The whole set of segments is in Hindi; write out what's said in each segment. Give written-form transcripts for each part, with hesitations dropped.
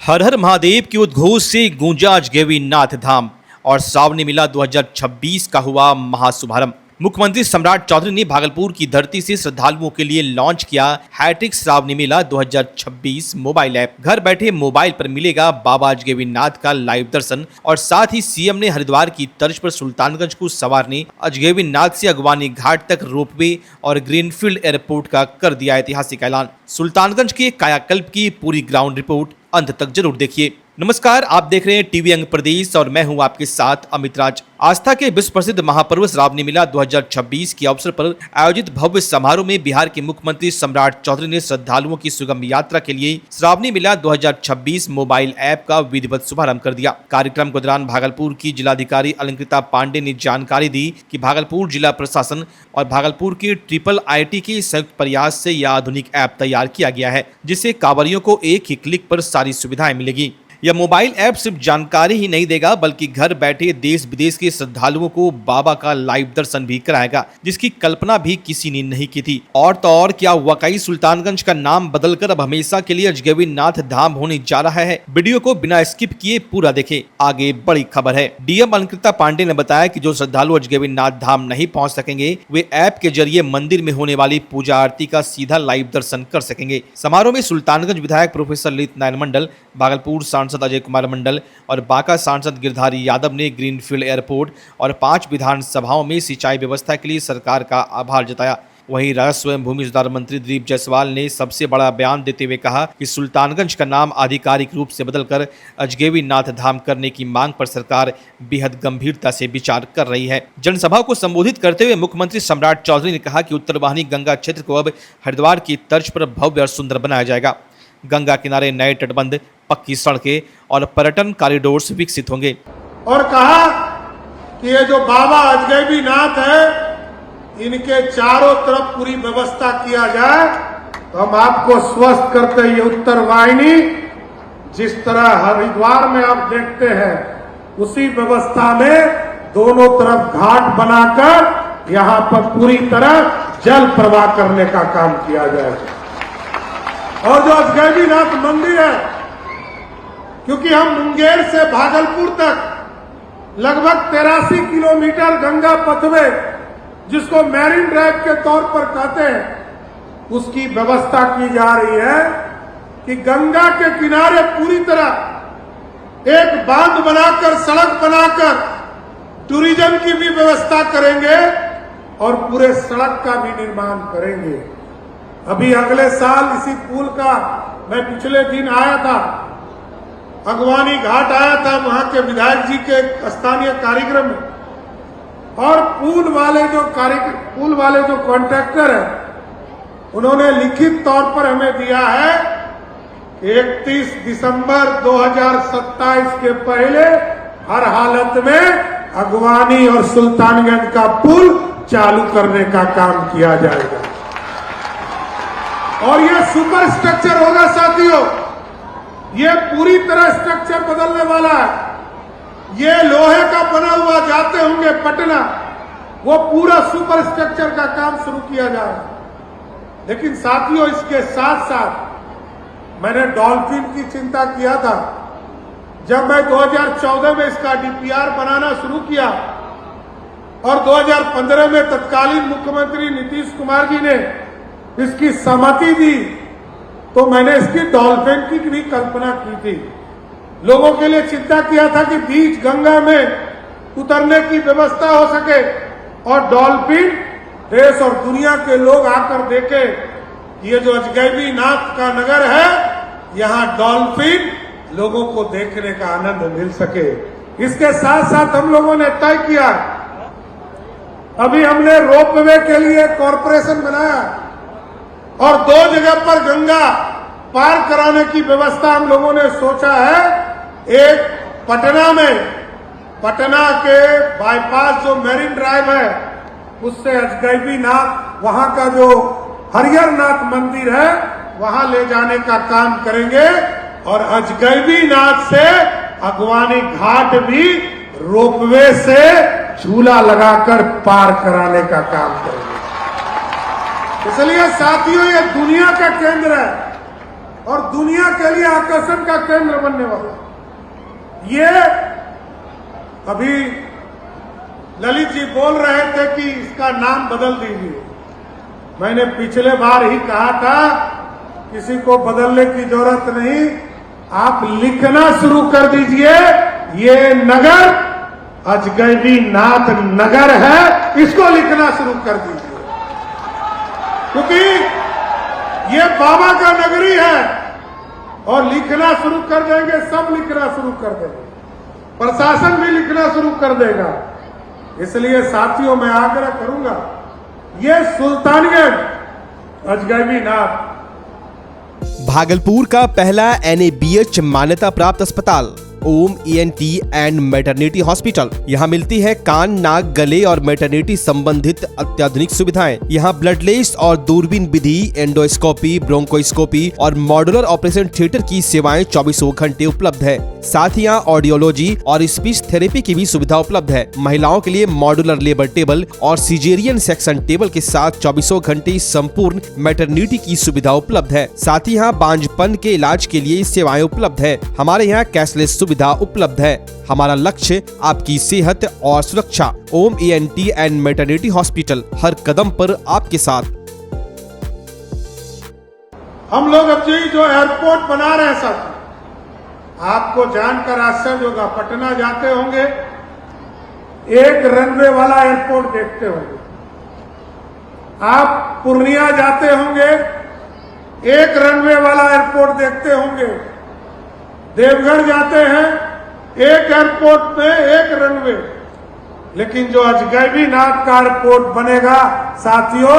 हर हर महादेव के उद्घोष से गूंजा अजगैबी नाथ धाम और श्रावणी मेला 2026 का हुआ महाशुभारंभ। मुख्यमंत्री सम्राट चौधरी ने भागलपुर की धरती से श्रद्धालुओं के लिए लॉन्च किया हैट्रिक श्रावणी मेला 2026 मोबाइल ऐप। घर बैठे मोबाइल पर मिलेगा बाबा अजगैबी नाथ का लाइव दर्शन और साथ ही सीएम ने हरिद्वार की तर्ज पर सुल्तानगंज को संवारने अजगैबी नाथ से अगवानी घाट तक रोपवे और ग्रीनफील्ड एयरपोर्ट का कर दिया ऐतिहासिक ऐलान। सुल्तानगंज के कायाकल्प की पूरी ग्राउंड रिपोर्ट अंत तक जरूर देखिए। नमस्कार, आप देख रहे हैं टीवी अंग प्रदेश और मैं हूं आपके साथ अमित राज। आस्था के विश्व प्रसिद्ध महापर्व श्रावणी मेला 2026 के अवसर पर आयोजित भव्य समारोह में बिहार के मुख्यमंत्री सम्राट चौधरी ने श्रद्धालुओं की सुगम यात्रा के लिए श्रावणी मेला 2026 मोबाइल ऐप का विधिवत शुभारंभ कर दिया। कार्यक्रम के दौरान भागलपुर की जिलाधिकारी अलंकृता पांडे ने जानकारी दी कि भागलपुर जिला प्रशासन और भागलपुर के IIIT के संयुक्त प्रयास से यह आधुनिक ऐप तैयार किया गया है, जिससे कांवरियों को एक ही क्लिक पर सारी सुविधाएं मिलेगी। यह मोबाइल ऐप सिर्फ जानकारी ही नहीं देगा बल्कि घर बैठे देश विदेश के श्रद्धालुओं को बाबा का लाइव दर्शन भी कराएगा, जिसकी कल्पना भी किसी ने नहीं की थी। और तो और क्या वाकई सुल्तानगंज का नाम बदलकर अब हमेशा के लिए अजगैबी नाथ धाम होने जा रहा है। वीडियो को बिना स्किप किए पूरा देखें। आगे बड़ी खबर है। डीएम अलंकृता पांडे ने बताया कि जो श्रद्धालु अजगैबी नाथ धाम नहीं पहुँच सकेंगे वे ऐप के जरिए मंदिर में होने वाली पूजा आरती का सीधा लाइव दर्शन कर सकेंगे। समारोह में सुल्तानगंज विधायक प्रोफेसर ललित नारायण मंडल, भागलपुर सांसद अजय कुमार मंडल और बांका सांसद गिरधारी यादव ने ग्रीनफील्ड एयरपोर्ट और 5 विधानसभाओं में सिंचाई व्यवस्था के लिए सरकार का आभार जताया। वहीं राजस्व एवं भूमि सुधार मंत्री दिलीप जायसवाल ने सबसे बड़ा बयान देते हुए कहा कि सुल्तानगंज का नाम आधिकारिक रूप से बदलकर अजगैबी नाथ धाम करने की मांग पर सरकार बेहद गंभीरता से विचार कर रही है। जनसभा को संबोधित करते हुए मुख्यमंत्री सम्राट चौधरी ने कहा कि उत्तर वाहिनी गंगा क्षेत्र को अब हरिद्वार की तर्ज पर भव्य और सुंदर बनाया जाएगा। गंगा किनारे नए तटबंध, पक्की सड़कें और पर्यटन कॉरिडोर्स विकसित होंगे। और कहा कि ये जो बाबा अजगैबी नाथ है इनके चारों तरफ पूरी व्यवस्था किया जाए तो हम आपको स्वस्थ करते हैं। ये उत्तर वाहिनी जिस तरह हरिद्वार में आप देखते हैं उसी व्यवस्था में दोनों तरफ घाट बनाकर यहाँ पर पूरी तरह जल प्रवाह करने का काम किया जाएगा। और जो अजगैबी नाथ मंदिर है, क्योंकि हम मुंगेर से भागलपुर तक लगभग 83 किलोमीटर गंगा पथवे जिसको मैरीन ड्राइव के तौर पर कहते हैं, उसकी व्यवस्था की जा रही है कि गंगा के किनारे पूरी तरह एक बांध बनाकर, सड़क बनाकर टूरिज्म की भी व्यवस्था करेंगे और पूरे सड़क का भी निर्माण करेंगे। अभी अगले साल इसी पुल का मैं पिछले दिन आया था, अगवानी घाट आया था वहां के विधायक जी के स्थानीय कार्यक्रम में, और पुल वाले जो कॉन्ट्रैक्टर है उन्होंने लिखित तौर पर हमें दिया है कि 31 दिसंबर 2027 के पहले हर हालत में अगवानी और सुल्तानगंज का पुल चालू करने का काम किया जाएगा। और ये सुपर स्ट्रक्चर होगा साथियों, ये पूरी तरह स्ट्रक्चर बदलने वाला है। ये लोहे का बना हुआ जाते होंगे पटना, वो पूरा सुपर स्ट्रक्चर का काम शुरू किया जा रहा है। लेकिन साथियों इसके साथ साथ मैंने डॉल्फिन की चिंता किया था। जब मैं 2014 में इसका डीपीआर बनाना शुरू किया और 2015 में तत्कालीन मुख्यमंत्री नीतीश कुमार जी ने इसकी सहमति दी तो मैंने इसकी डॉल्फिन की भी कल्पना की थी। लोगों के लिए चिंता किया था कि बीच गंगा में उतरने की व्यवस्था हो सके और डॉल्फिन देश और दुनिया के लोग आकर देखे ये जो अजगैबी नाथ का नगर है यहाँ डॉल्फिन लोगों को देखने का आनंद मिल सके। इसके साथ साथ हम लोगों ने तय किया, अभी हमने रोपवे के लिए कॉरपोरेशन बनाया और 2 जगह पर गंगा पार कराने की व्यवस्था हम लोगों ने सोचा है। एक पटना में, पटना के बाईपास जो मैरीन ड्राइव है उससे अजगैबी नाथ, वहां का जो हरिहर नाथ मंदिर है वहां ले जाने का काम करेंगे और अजगैबी नाथ से अगवानी घाट भी रोपवे से झूला लगाकर पार कराने का काम करेंगे। इसलिए साथियों ये दुनिया का केंद्र है और दुनिया के लिए आकर्षण का केंद्र बनने वाला। ये अभी ललित जी बोल रहे थे कि इसका नाम बदल दीजिए। मैंने पिछले बार ही कहा था किसी को बदलने की जरूरत नहीं, आप लिखना शुरू कर दीजिए, ये नगर अजगैबी नाथ नगर है, इसको लिखना शुरू कर दीजिए, क्योंकि ये बाबा का नगरी है। और लिखना शुरू कर देंगे, सब लिखना शुरू कर देंगे, प्रशासन भी लिखना शुरू कर देगा। इसलिए साथियों मैं आग्रह करूंगा, ये सुल्तानगंज अजगैबी नाथ भागलपुर का पहला NABH मान्यता प्राप्त अस्पताल ओम ENT एंड मैटरनिटी हॉस्पिटल। यहाँ मिलती है कान, नाक, गले और मैटरनिटी संबंधित अत्याधुनिक सुविधाएं। यहाँ ब्लडलेस और दूरबीन विधि, एंडोस्कोपी, ब्रोंकोस्कोपी और मॉड्यूलर ऑपरेशन थिएटर की सेवाएं 24 घंटे उपलब्ध है। साथ ही यहाँ ऑडियोलॉजी और स्पीच थेरेपी की भी सुविधा उपलब्ध है। महिलाओं के लिए मॉड्यूलर लेबर टेबल और सिजेरियन सेक्शन टेबल के साथ 24 घंटे संपूर्ण मैटरनिटी की सुविधा उपलब्ध है। साथ ही यहाँ बांझपन के इलाज के लिए सेवाएं उपलब्ध है। हमारे यहाँ कैशलेस सुविधा उपलब्ध है। हमारा लक्ष्य आपकी सेहत और सुरक्षा। ओम ENT एंड मैटरनिटी हॉस्पिटल, हर कदम पर आपके साथ। हम लोग अब जो एयरपोर्ट बना रहे हैं साथ, आपको जानकर आश्चर्य होगा, पटना जाते होंगे, एक रनवे वाला एयरपोर्ट देखते होंगे। आप पूर्णिया जाते होंगे, एक रनवे वाला एयरपोर्ट देखते होंगे। देवघर जाते हैं, एक एयरपोर्ट में एक रनवे। लेकिन जो अजगैबी नाथ का एयरपोर्ट बनेगा साथियों,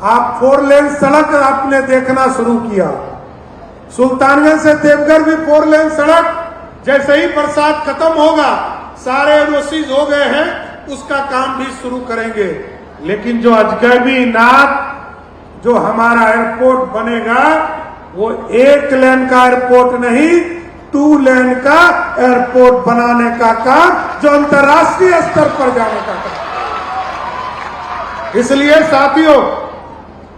आप 4 लेन सड़क आपने देखना शुरू किया। सुल्तानगंज से देवघर भी 4 लेन सड़क, जैसे ही बरसात खत्म होगा, सारे एनओसीज हो गए हैं, उसका काम भी शुरू करेंगे। लेकिन जो अजगैबी नाथ जो हमारा एयरपोर्ट बनेगा, वो 1 लेन का एयरपोर्ट नहीं, 2 लेन का एयरपोर्ट बनाने का काम, जो अंतर्राष्ट्रीय स्तर पर जाने का काम। इसलिए साथियों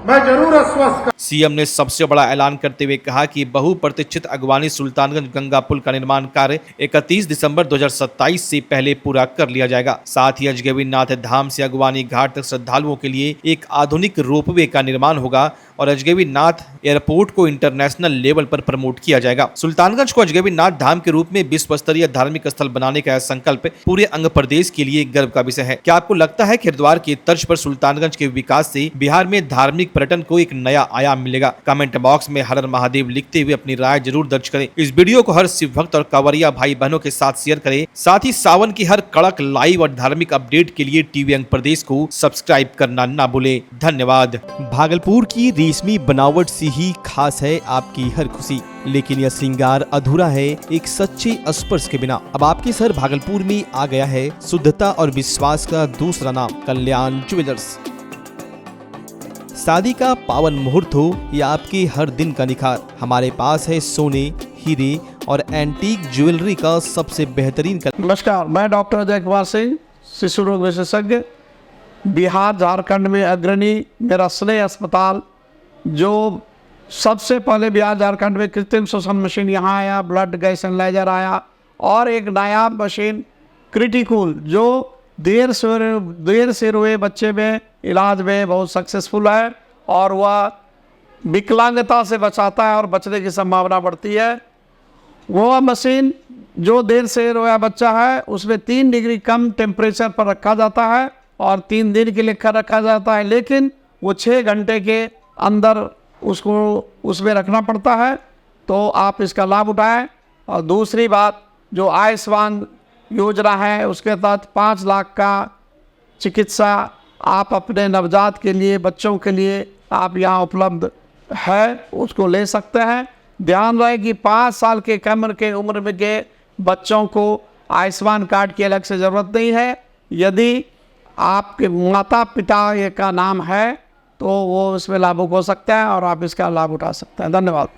मैं जरूर आश्वस्त कर। सीएम ने सबसे बड़ा ऐलान करते हुए कहा कि बहुप्रतीक्षित अगवानी सुल्तानगंज गंगा पुल का निर्माण कार्य 31 दिसंबर 2027 से पहले पूरा कर लिया जाएगा। साथ ही अजगैबी नाथ धाम से अगवानी घाट तक श्रद्धालुओं के लिए एक आधुनिक रोपवे का निर्माण होगा और अजगैबी नाथ एयरपोर्ट को इंटरनेशनल लेवल पर प्रमोट किया जाएगा। सुल्तानगंज को अजगैबी नाथ धाम के रूप में विश्व स्तरीय धार्मिक स्थल बनाने का संकल्प पूरे अंग प्रदेश के लिए गर्व का विषय है। क्या आपको लगता है कि हरिद्वार की तर्ज पर सुल्तानगंज के विकास से बिहार में धार्मिक पर्यटन को एक नया आयाम मिलेगा? कमेंट बॉक्स में हर हर महादेव लिखते हुए अपनी राय जरूर दर्ज करें। इस वीडियो को हर शिव भक्त और कांवरिया भाई बहनों के साथ शेयर करें। साथ ही सावन की हर कड़क लाइव और धार्मिक अपडेट के लिए टीवी अंग प्रदेश को सब्सक्राइब करना ना भूले। धन्यवाद। भागलपुर की रेशमी बनावट से ही खास है आपकी हर खुशी, लेकिन यह श्रृंगार अधूरा है एक सच्चे स्पर्श के बिना। अब आपके शहर भागलपुर में आ गया है शुद्धता और विश्वास का दूसरा नाम, कल्याण ज्वेलर्स। शादी का पावन मुहूर्त हो या आपके हर दिन का निखार, हमारे पास है सोने, हीरे और एंटीक ज्वेलरी का सबसे बेहतरीन। नमस्कार, मैं डॉक्टर अजय कुमार सिंह, शिशु रोग विशेषज्ञ, बिहार झारखंड में अग्रणी। मेरा स्नेह अस्पताल जो सबसे पहले बिहार झारखंड में कृत्रिम श्वसन मशीन यहाँ आया, ब्लड गैस एनालाइजर आया, और एक नायाब मशीन क्रिटिकल जो देर से रोए बच्चे में इलाज में बहुत सक्सेसफुल है, और वह विकलांगता से बचाता है और बचने की संभावना बढ़ती है। वो मशीन जो देर से रोया बच्चा है उसमें 3 डिग्री कम टेम्परेचर पर रखा जाता है और 3 दिन के लिए रखा जाता है, लेकिन वो 6 घंटे के अंदर उसको उसमें रखना पड़ता है। तो आप इसका लाभ उठाएं। और दूसरी बात, जो आयुष्मान योजना है उसके तहत 5 लाख का चिकित्सा आप अपने नवजात के लिए, बच्चों के लिए आप यहाँ उपलब्ध है, उसको ले सकते हैं। ध्यान रहे कि 5 साल के कम के उम्र में के बच्चों को आयुष्मान कार्ड की अलग से ज़रूरत नहीं है। यदि आपके माता पिता ये का नाम है तो वो इसमें लाभुक हो सकता है और आप इसका लाभ उठा सकते हैं। धन्यवाद।